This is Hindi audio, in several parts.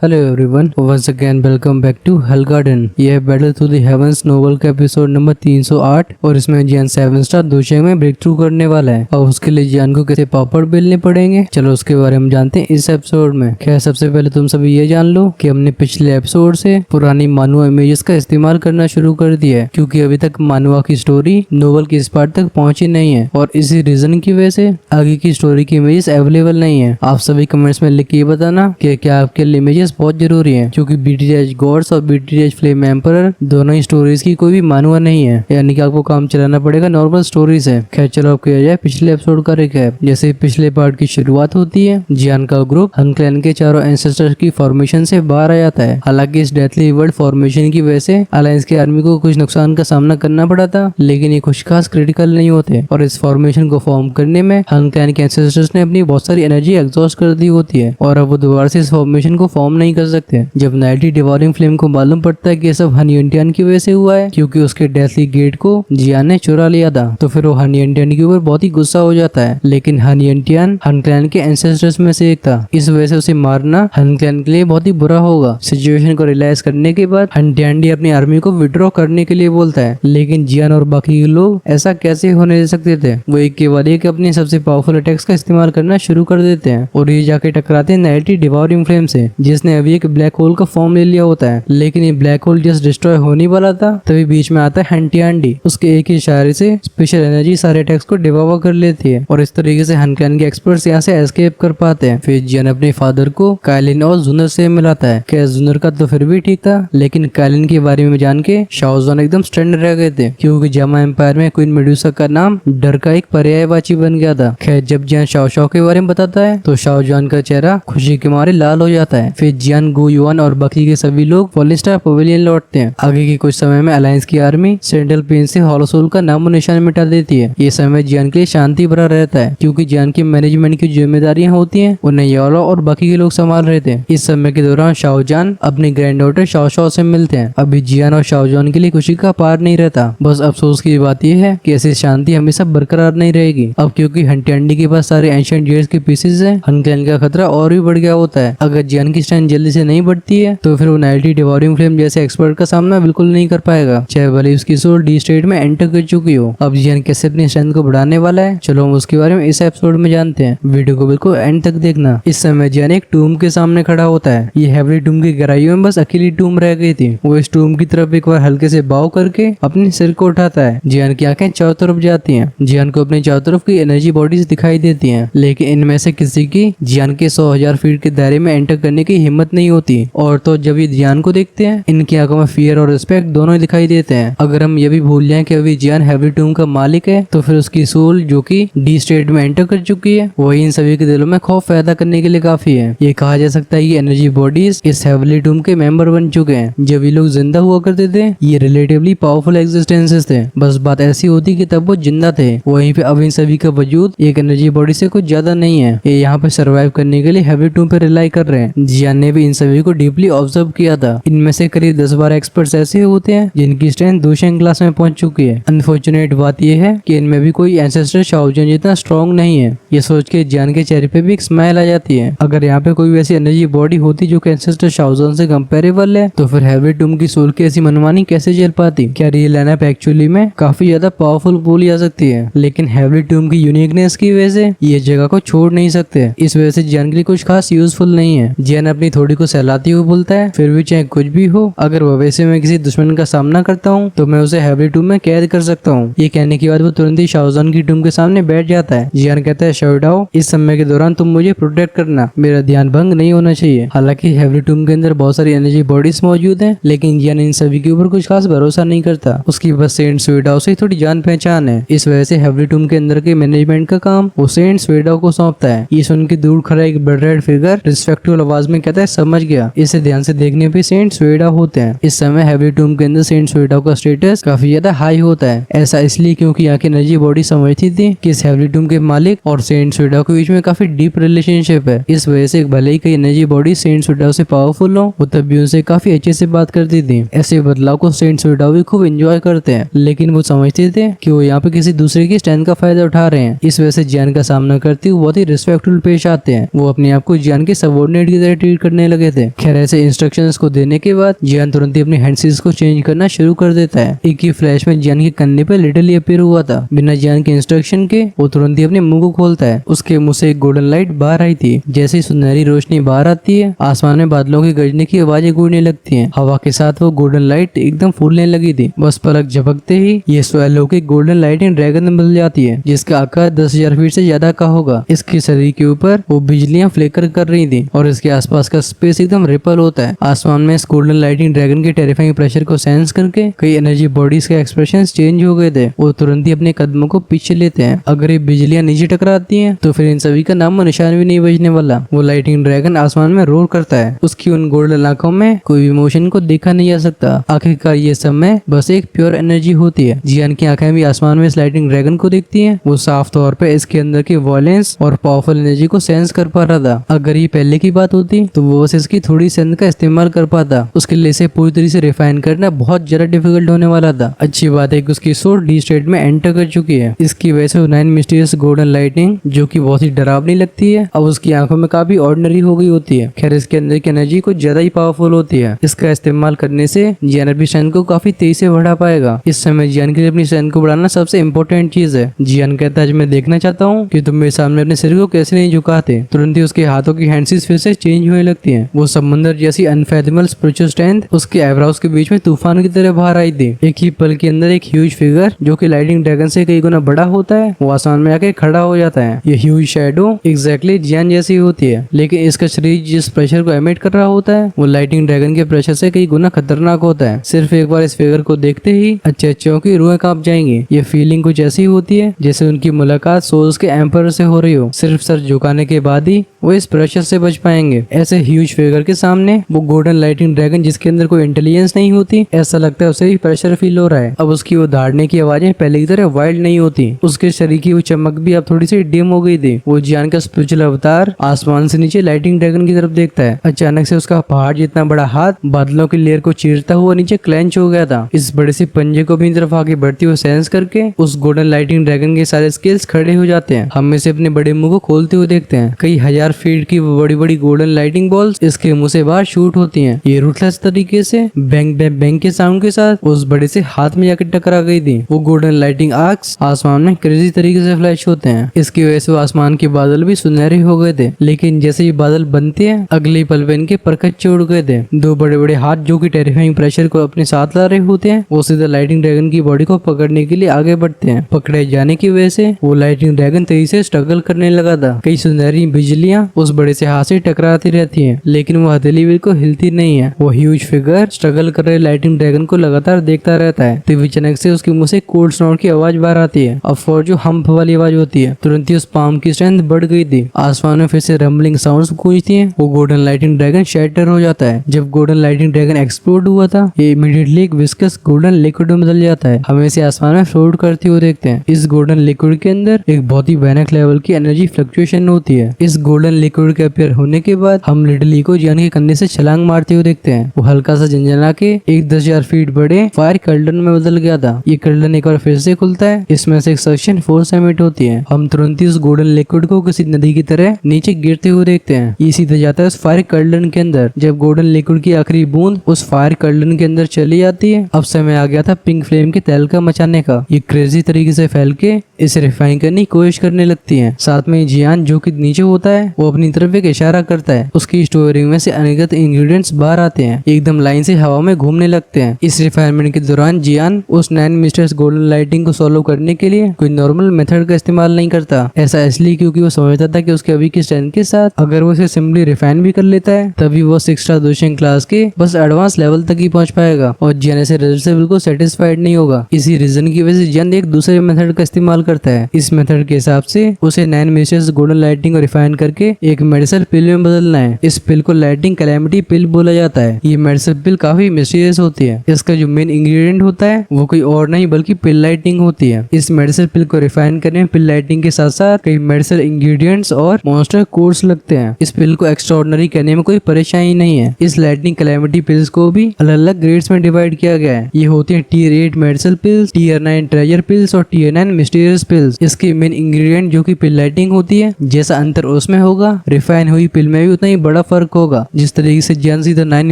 Hello everyone, once again welcome back to Hell Garden। यह है Battle Through the Heavens novel का एपिसोड नंबर 308 और इसमें जियान 7 स्टार 2 शैंक में ब्रेक थ्रू करने वाला है और उसके लिए जियान को कैसे पापड़ बेलने पड़ेंगे, चलो उसके बारे में जानते हैं इस एपिसोड में। खैर सबसे पहले तुम सभी ये जान लो कि हमने पिछले एपिसोड से पुरानी मानुआ इमेजेस का इस्तेमाल करना शुरू कर दिया है, क्योंकि अभी तक मानुआ की स्टोरी नोवेल की इस पार्ट तक पहुंची नहीं है और इसी रीजन की वजह से आगे की स्टोरी की इमेजेस अवेलेबल नहीं है। आप सभी कमेंट्स में लिख के बताना कि क्या आपके लिए इमेजेस बहुत जरूरी है, क्योंकि बीटीएच गॉड्स और बीटीएच फ्लेम एम्परर दोनों ही स्टोरीज की कोई भी मानुआ नहीं है, यानी कि आपको काम चलाना पड़ेगा नॉर्मल स्टोरी से। खैर चलो अब किया जाए पिछले एपिसोड का रिकैप। जैसे पिछले पार्ट की शुरुआत होती है, जियान का ग्रुप हन क्लैन के चारों एंसेस्टर्स की फॉर्मेशन से बाहर आ जाता है। हालांकि इस डेथली वर्ल्ड फॉर्मेशन की वजह से अलायंस की आर्मी को कुछ नुकसान का सामना करना पड़ा था, लेकिन ये कुछ खास क्रिटिकल नहीं होते और इस फॉर्मेशन को फॉर्म करने में हन क्लैन के एंसेस्टर्स ने अपनी बहुत सारी एनर्जी एग्जॉस्ट कर दी होती है और अब वो दोबारा से इस फॉर्मेशन को फॉर्म नहीं कर सकते। जब नाइटी डिवॉरिंग फ्लेम को मालूम पड़ता है कि ये सब हनी इंडियन की वजह से हुआ है, क्योंकि उसके डेथली गेट को जियान ने चुरा लिया था, तो फिर वो हनी इंडियन के ऊपर बहुत ही गुस्सा हो जाता है। लेकिन हनी इंडियन हन क्लैन के एंसेस्टर्स में से एक था, इस वजह से उसे मारना हन क्लैन के लिए बहुत ही बुरा होगा। सिचुएशन को रियलाइज करने के बाद हन डैंडी अपनी आर्मी को विड्रॉ करने के लिए बोलता है, लेकिन जियान और बाकी लोग ऐसा कैसे होने दे सकते थे। वो एक के बाद एक अपने सबसे पावरफुल अटैक्स का इस्तेमाल करना शुरू कर देते हैं और ये जाके टकराते हैं नाइटी डिवॉरिंग फ्लेम से, जिसने अभी एक ब्लैक होल का फॉर्म ले लिया होता है। लेकिन ये ब्लैक होल जस्ट डिस्ट्रॉय होने वाला था, तभी बीच में आता है हंटी आंडी। उसके एक ही इशारे से स्पेशल एनर्जी सारे अटैक्स को डिवॉर कर लेती है और इस तरीके से हन क्लैन के एक्सपर्ट्स यहाँ से एस्केप कर पाते हैं। फिर जियान अपने फादर को काइलिन और जुनर से मिलाता है। क्या जुनर का तो फिर भी ठीक था, लेकिन काइलिन के बारे में जान के शाओजॉन एकदम स्टन रह गए थे, क्योंकि जामा एम्पायर में क्वीन मेडुसा का नाम डर का एक पर्यायवाची बन गया था। खैर जब जियान शाओ के बारे में बताता है तो शाओजॉन का चेहरा खुशी के मारे लाल हो जाता है। फिर जियान, गो युआन और बाकी के सभी लोग फॉलिन स्टार पवेलियन लौटते हैं। आगे के कुछ समय में अलायंस की आर्मी सेंट्रल प्लेन से हॉलो सोल का नामो निशान मिटा देती है। ये समय जियान के लिए शांति भरा रहता है, क्योंकि जियान की मैनेजमेंट की जिम्मेदारियां होती हैं उन्हें योलो और बाकी के लोग संभाल रहे थे। इस समय के दौरान शाओजान अपनी ग्रैंड डॉटर शाओ से मिलते हैं। अभी जियान और शाओजान के लिए खुशी का पार नहीं रहता। बस अफसोस की बात यह है कि ऐसी शांति हमेशा बरकरार नहीं रहेगी। अब क्योंकि हंटी अंडी के पास सारे एंशिएंट जेयर्स के पीसेस है, हन क्लैन का खतरा और भी बढ़ गया होता है। अगर जियान की स्ट्रेंथ जल्दी से नहीं बढ़ती है तो फिर वो नाइटी डिवॉरिंग फ्लेम जैसे एक्सपर्ट का सामना बिल्कुल नहीं कर पाएगा, चाहे भले उसकी सोल डी स्टेट में एंटर कर चुकी हो। अब जियान कैसे अपनी स्ट्रेंथ को बढ़ाने वाला है, चलो हम उसके बारे में इस एपिसोड में जानते हैं। वीडियो को बिल्कुल एंड तक देखना। इस समय जियान एक टूम के सामने खड़ा होता है। ये हेवली टूम की गहराइयों में बस अकेली टूम रह गई थी। वो इस टूम की तरफ एक बार हल्के से बाव करके अपने सिर को उठाता है। जियान की आंखें चारों तरफ जाती हैं। जियान को अपने चारों तरफ की एनर्जी बॉडीज दिखाई देती हैं, लेकिन इनमें से किसी की जियान के 100,000 फीट के दायरे में एंटर करने की हिम्मत नहीं होती। और तो जब ये जियान को देखते हैं, इनकी आंखों में फियर और रिस्पेक्ट दोनों ही दिखाई देते हैं। अगर हम ये भी भूल जाएं कि अभी जियान हेवली टूम का मालिक है, तो फिर उसकी सोल जो कि डी स्टेट में एंटर कर चुकी है, वही इन सभी के दिलों में खौफ पैदा करने के लिए काफी है। ये कहा जा सकता है कि एनर्जी बॉडीज इस हेवली टूम के मेंबर बन चुके हैं। जब ये लोग जिंदा हुआ करते थे, ये रिलेटिवली पावरफुल एग्जिस्टेंसेस थे। बस बात ऐसी होती कि तब वो जिंदा थे। वहीं पे अब इन सभी का वजूद एक एनर्जी बॉडी से कुछ ज्यादा नहीं है। ये यहाँ पे सर्वाइव करने के लिए हेवली टूम पे रिलाई कर रहे हैं। जियान ने भी इन सभी को डीपली ऑब्जर्व किया था। इनमें से करीब 10-12 एक्सपर्ट्स ऐसे होते हैं जिनकी स्ट्रेंथ 2 शैंक क्लास में पहुंच चुकी है। अनफॉर्चुनेट बात यह है कि इनमें भी कोई एंसेस्टर शाओजॉन जितना स्ट्रॉन्ग नहीं है। ये सोच के जियान के चेहरे पे भी एक स्माइल आ जाती है। अगर यहाँ पे कोई वैसी एनर्जी बॉडी होती जो कि एंसेस्टर शाओजॉन से कंपेरेबल है, तो फिर हेवली टूम की सोल की ऐसी मनमानी कैसे झेल पाती। क्या रियल लाइनअप एक्चुअली में काफी ज्यादा पावरफुल बोली जा सकती है, लेकिन हेवली टूम की यूनिकनेस की वजह से ये जगह को छोड़ नहीं सकते। इस वजह से जियान के लिए कुछ खास यूजफुल नहीं है। जियान अपनी थोड़ी को सहलाती हुई बोलता है, फिर भी चाहे कुछ भी हो, अगर भविष्य में किसी दुश्मन का सामना करता हूँ तो मैं उसे हेवली टूम में कैद कर सकता हूँ। ये कहने के बाद वो तुरंत ही शाओजॉन की टूम के सामने बैठ जाता है। जियान कहता है, शाओडाओ, इस समय के दौरान तुम मुझे प्रोटेक्ट करना, मेरा ध्यान भंग नहीं होना चाहिए। हालांकि हेवली टूम के अंदर बहुत सारी एनर्जी बॉडीज मौजूद हैं, लेकिन जियान इन सभी के ऊपर कुछ खास भरोसा नहीं करता। उसकी बस सेंट स्वेडाओ से थोड़ी जान पहचान है। इस वजह से हेवली टूम के अंदर के मैनेजमेंट का काम वो सेंट स्वेडाओ को सौंपता है। ये सुन के दूर खड़ा एक ब्लड रेड फिगर रिस्पेक्टफुल आवाज में कहता है, समझ गया। इसे ध्यान से देखने पे सेंट स्वेडाओ होते हैं। इस समय हेवली टूम के अंदर सेंट स्वेडाओ का स्टेटस काफी ज्यादा हाई होता है। ऐसा इसलिए क्योंकि यहाँ की एनर्जी बॉडी समझती थी कि इस हेवली टूम के मालिक और सेंट स्वेडाओ के बीच में काफी डीप रिलेशनशिप है। इस वजह से भले ही कई एनर्जी बॉडी सेंट स्वेडाओ से पावरफुल हो, वो तब भी उनसे काफी अच्छे से बात करती थी। ऐसे बदलाव को सेंट स्वेडाओ भी खूब एंजॉय करते हैं, लेकिन वो समझते थे कि वो यहाँ पे किसी दूसरे की स्ट्रेंथ का फायदा उठा रहे हैं। इस वजह से जियान का सामना करते हुए बहुत ही रिस्पेक्टफुल पेश आते हैं। वो अपने आप को जियान के सबऑर्डिनेट की तरह ट्रीट करने लगे थे। खैर ऐसे इंस्ट्रक्शंस को देने के बाद जियान तुरंत ही अपने हैंडसीज को चेंज करना शुरू कर देता है। एक ही फ्लैश में जियान के कंधे पे लिटरली अपीयर हुआ था। बिना जियान के इंस्ट्रक्शन के वो तुरंत ही अपने मुंह को खोलता है। उसके मुंह से एक गोल्डन लाइट बाहर आई थी। जैसे ही सुनहरी रोशनी बाहर आती है, आसमान में बादलों की गरजने की आवाजें गूंजने लगती हैं। हवा के साथ वो गोल्डन लाइट एकदम फूलने लगी थी। बस पलक झपकते ही ये स्वैलौकिक गोल्डन लाइटिंग ड्रैगन में बदल जाती है, जिसका आकार 10,000 फीट से ज्यादा का होगा। इसके शरीर के ऊपर वो बिजलियां फ्लिकर कर रही थी और इसके आसपास का स्पेस एकदम रिपल होता है। आसमान में इस गोल्डन लाइटिंग ड्रैगन के टेरिफाइंग प्रेशर को सेंस करके कई एनर्जी बॉडीज के एक्सप्रेशन चेंज हो गए थे। वो तुरंत ही अपने कदमों को पीछे लेते हैं। अगर ये बिजलियां नीचे टकराती हैं तो फिर इन सभी का नामो निशान भी नहीं बचने वाला। वो लाइटिंग ड्रैगन आसमान में रोर करता है। उसकी उन गोल्डन आंखों में कोई इमोशन को देखा नहीं जा सकता। आखिरकार ये समय बस एक प्योर एनर्जी होती है। जियान की आंखें भी आसमान में इस लाइटिंग ड्रैगन को देखती हैं। वो साफ तौर पे इसके अंदर की वॉयलेंस और पावरफुल एनर्जी को सेंस कर पा रहा था। अगर ये पहले की बात होती तो वो बस इसकी थोड़ी सेंस का इस्तेमाल कर पाता। उसके लिए इसे पूरी तरह से रिफाइन करना बहुत ज्यादा डिफिकल्ट होने वाला था। अच्छी बात है कि उसकी सोल डी स्टेट में एंटर कर चुकी है। इसकी वजह से 9 मिस्टीरियस गोल्डन लाइटिंग, जो कि बहुत ही डरावनी लगती है, अब उसकी आंखों में काफी ऑर्डिनरी हो गई होती है। खैर इसके अंदर की एनर्जी कुछ ज्यादा ही पावरफुल होती है। इसका इस्तेमाल करने से जियान अपनी स्ट्रेंथ को काफी तेजी से बढ़ा पाएगा। इस समय जियान के लिए अपनी स्ट्रेंथ को बढ़ाना सबसे इम्पोर्टेंट चीज है। जियान कहता है मैं देखना चाहता हूँ कि तुम मेरे सामने अपने सिर को कैसे नहीं झुकाते। तुरंत ही उसके हाथों की हैंडसीज फिर से चेंज होने लगती है। वो समुद्र जैसी अनफेथेबल स्पिरिचुअल स्ट्रेंथ उसके आईब्रोज के बीच में तूफान की तरह बाहर आई थी। एक ही पल के अंदर एक ह्यूज फिगर, जो कि लाइटिंग ड्रैगन से कई गुना बड़ा होता है, वो आसमान में आके खड़ा हो जाता है। ये ह्यूज शैडो एग्जैक्टली जियान जैसी होती है, लेकिन इसका शरीर जिस प्रेशर को एमिट कर रहा होता है वो लाइटिंग ड्रैगन के प्रेशर से कई गुना खतरनाक होता है। सिर्फ एक बार इस फिगर को देखते ही अच्छे की रूहें कांप जाएंगी। ये फीलिंग कुछ ऐसी होती है जैसे उनकी मुलाकात सोल्स के एम्पर से हो रही हो। सिर्फ सर झुकाने के बाद ही वो इस प्रेशर से बच पाएंगे। ऐसे ह्यूज फिगर के सामने वो गोल्डन लाइटिंग ड्रैगन, जिसके अंदर कोई इंटेलिजेंस नहीं होती, ऐसा लगता है उसे ही प्रेशर फील हो रहा है। अब उसकी वो दहाड़ने की आवाजें पहले की तरह वाइल्ड नहीं होती। उसके शरीर की वो चमक भी अब थोड़ी सी डिम हो गई थी। वो जियान का स्पिरिचुअल अवतार आसमान से नीचे लाइटिंग ड्रैगन की तरफ देखता है। अचानक से उसका पहाड़ जितना बड़ा हाथ बादलों की लेयर को चीरता हुआ नीचे क्लेंच हो गया था। इस बड़े से पंजे को अपनी तरफ आगे बढ़ती हुई सेंस करके उस गोल्डन लाइटिंग ड्रैगन के सारे स्केल्स खड़े हो जाते हैं। हम इसे अपने बड़े मुंह को खोलते हुए देखते हैं। कई हजार फीट की वो बड़ी बड़ी गोल्डन लाइटिंग बॉल्स इसके मुंह से बाहर शूट होती हैं। ये रूटलेस तरीके से बैंग बैंग बैंग के साउंड के साथ उस बड़े से हाथ में जाकर टकरा गई थी। वो गोल्डन लाइटिंग आर्क्स आसमान में क्रेजी तरीके से फ्लैश होते हैं। इसकी वजह से आसमान के बादल भी सुनहरे हो गए थे। लेकिन जैसे ही बादल बनते हैं, अगले पल में इनके परकच्चे उड़ गए थे। दो बड़े बड़े हाथ, जो कि टेरिफाइंग प्रेशर को अपने साथ ला रहे होते हैं, वो सीधा लाइटिंग ड्रैगन की बॉडी को पकड़ने के लिए आगे बढ़ते हैं। पकड़े जाने की वजह से वो लाइटिंग ड्रैगन तेजी से स्ट्रगल करने लगा था। कई सुनहरी बिजलियां उस बड़े से हाथ से टकराती रहती हैं, लेकिन वो हथेली बिल्कुल हिलती नहीं है। वो ह्यूज फिगर स्ट्रगल कर रहे लाइटिंग ड्रैगन को लगातार देखता रहता है। तभी अचानक से उसके मुंह से कोल्ड स्नॉट की आवाज बाहर आती है। अब फॉर जो हम्प वाली आवाज होती है, तुरंत ही उस पाम की स्ट्रेंथ बढ़ गई थी। आसमान में फिर से रंबलिंग साउंड्स गूंजती हैं। वो गोल्डन लाइटिंग ड्रैगन शैटर हो जाता है। जब गोल्डन लाइटिंग ड्रैगन एक्सप्लोड हुआ था, ये इमीडिएटली एक विस्कस गोल्डन लिक्विड में बदल जाता है। हम इसे आसमान में फ्लोट करते हुए देखते हैं। इस गोल्डन लिक्विड के अंदर एक बहुत ही भयानक लेवल की एनर्जी फ्लक्चुएशन होती है। इस गोल्डन लिक्विड के अपीयर होने के बाद हम लिटरली को जियान के कंधे से छलांग मारते हुए देखते हैं। वो हल्का सा झंझना के एक 10,000 फीट बड़े फायर कर्डन में बदल गया था। ये कर्डन एक बार फिर से खुलता है। इसमें से एक सक्शन फोर्स एमिट होती है। हम तुरंत ही उस गोल्डन लिक्विड को किसी नदी की तरह नीचे गिरते हुए देखते हैं। ये सीधा जाता है उस फायर कर्डन के अंदर। जब गोल्डन लिक्विड की आखिरी बूंद उस फायर कर्डन के अंदर चली जाती है, अब समय आ गया था पिंक फ्लेम के तहलका मचाने का। ये क्रेजी तरीके से फैल के इसे रिफाइन करने की कोशिश करने लगती है। साथ में जियान, जो कि नीचे होता है, वो अपनी तरफ एक इशारा करता है। उसकी स्टोरिंग में से अनगिनत इंग्रेडिएंट्स बाहर आते हैं, एकदम लाइन से हवा में घूमने लगते हैं। इस रिफाइनमेंट के दौरान जियान उस 9 मिस्टर्स गोल्डन लाइटिंग को सॉल्व करने के लिए कोई नॉर्मल मेथड का इस्तेमाल नहीं करता। ऐसा इसलिए क्योंकि वो समझता था कि उसके अभी की स्ट्रेंथ के साथ अगर वो इसे सिंपली रिफाइन भी कर लेता है, तभी वो 6 स्टार दोषिंग क्लास के बस एडवांस लेवल तक ही पहुंच पाएगा और जियान ऐसे रिजल्ट से बिल्कुल सेटिस्फाइड नहीं होगा। इसी रीजन की वजह से जियान एक दूसरे मेथड का इस्तेमाल करता है। इस मेथड के हिसाब से उसे 9 मिस्टर्स गोल्डन लाइटिंग को रिफाइन करके एक मेडिसिन पिल में बदलना है। इस पिल को लाइटिंग कैलेमिटी पिल बोला जाता है। ये मेडिसिन पिल काफी मिस्टीरियस होती है। इसका जो मेन इंग्रेडिएंट होता है वो कोई और नहीं बल्कि पिल लाइटिंग होती है। इस मेडिसिन पिल को रिफाइन करने में पिल लाइटिंग के साथ साथ कई मेडिसिन इंग्रेडिएंट्स और मॉन्स्टर कोर्स लगते हैं। इस पिल को एक्स्ट्राऑर्डिनरी करने में कोई परेशानी नहीं है। इस लाइटिंग कैलेमिटी पिल्स को भी अलग अलग ग्रेड्स में डिवाइड किया गया है। ये होती है Tier 8 medicine pills, Tier 9 treasure pills और Tier 9 मिस्टीरियस पिल्स। इसके मेन इंग्रेडिएंट जो कि पिल लाइटिंग होती है, जैसा अंतर उसमें होगा, रिफाइन हुई पिल में भी उतना ही बड़ा बड़ा फर्क होगा। जिस तरीके से जियान सीधा 9